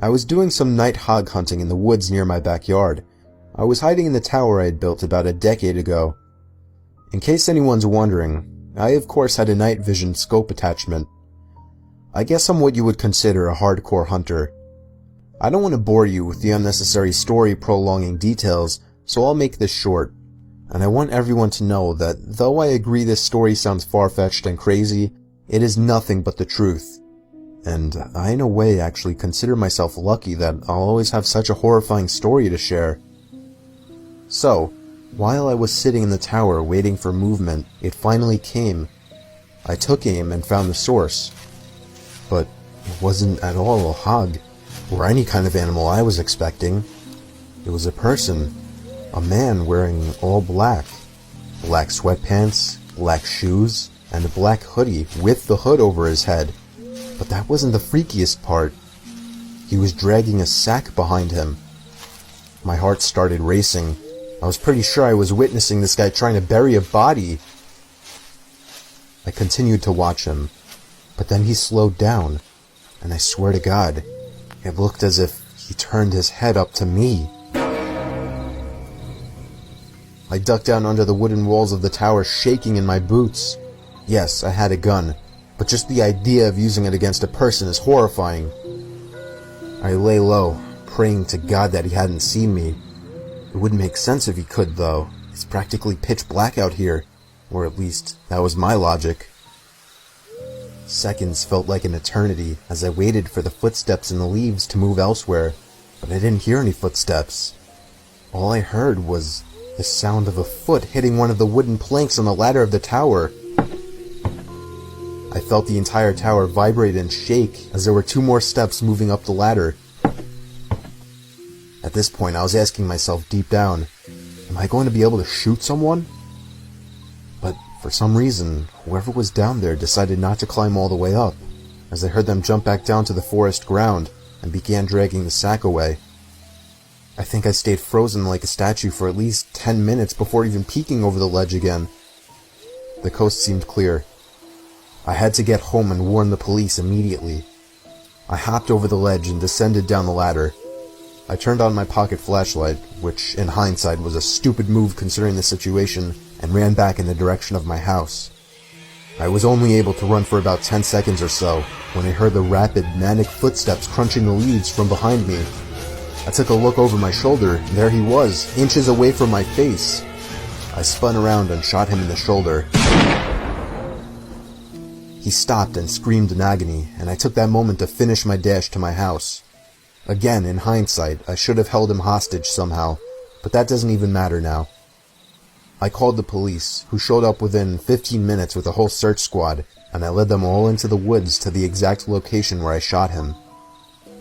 I was doing some night hog hunting in the woods near my backyard. I was hiding in the tower I had built about a decade ago. In case anyone's wondering, I of course had a night vision scope attachment. I guess I'm what you would consider a hardcore hunter. I don't want to bore you with the unnecessary story prolonging details, so I'll make this short. And I want everyone to know that though I agree this story sounds far-fetched and crazy, it is nothing but the truth. And I in a way actually consider myself lucky that I'll always have such a horrifying story to share. So, while I was sitting in the tower waiting for movement, it finally came. I took aim and found the source. But it wasn't at all a hog, or any kind of animal I was expecting. It was a person, a man wearing all black. Black sweatpants, black shoes, and a black hoodie with the hood over his head. But that wasn't the freakiest part. He was dragging a sack behind him. My heart started racing. I was pretty sure I was witnessing this guy trying to bury a body. I continued to watch him, but then he slowed down, and I swear to God, it looked as if he turned his head up to me. I ducked down under the wooden walls of the tower, shaking in my boots. Yes, I had a gun, but just the idea of using it against a person is horrifying. I lay low, praying to God that he hadn't seen me. It wouldn't make sense if he could, though. It's practically pitch black out here, or at least that was my logic. Seconds felt like an eternity as I waited for the footsteps in the leaves to move elsewhere, but I didn't hear any footsteps. All I heard was the sound of a foot hitting one of the wooden planks on the ladder of the tower. I felt the entire tower vibrate and shake as there were 2 more steps moving up the ladder. At this point, I was asking myself deep down, am I going to be able to shoot someone? But for some reason, whoever was down there decided not to climb all the way up, as I heard them jump back down to the forest ground and began dragging the sack away. I think I stayed frozen like a statue for at least 10 minutes before even peeking over the ledge again. The coast seemed clear. I had to get home and warn the police immediately. I hopped over the ledge and descended down the ladder. I turned on my pocket flashlight, which in hindsight was a stupid move considering the situation, and ran back in the direction of my house. I was only able to run for about 10 seconds or so when I heard the rapid, manic footsteps crunching the leaves from behind me. I took a look over my shoulder, and there he was, inches away from my face. I spun around and shot him in the shoulder. He stopped and screamed in agony, and I took that moment to finish my dash to my house. Again, in hindsight, I should have held him hostage somehow, but that doesn't even matter now. I called the police, who showed up within 15 minutes with a whole search squad, and I led them all into the woods to the exact location where I shot him.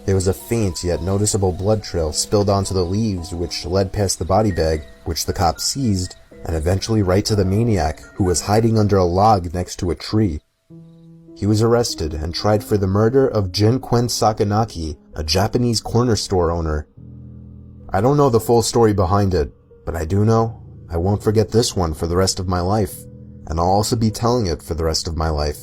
There was a faint yet noticeable blood trail spilled onto the leaves which led past the body bag, which the cops seized, and eventually right to the maniac, who was hiding under a log next to a tree. He was arrested and tried for the murder of Jinquen Sakanaki, a Japanese corner store owner. I don't know the full story behind it, but I do know I won't forget this one for the rest of my life, and I'll also be telling it for the rest of my life.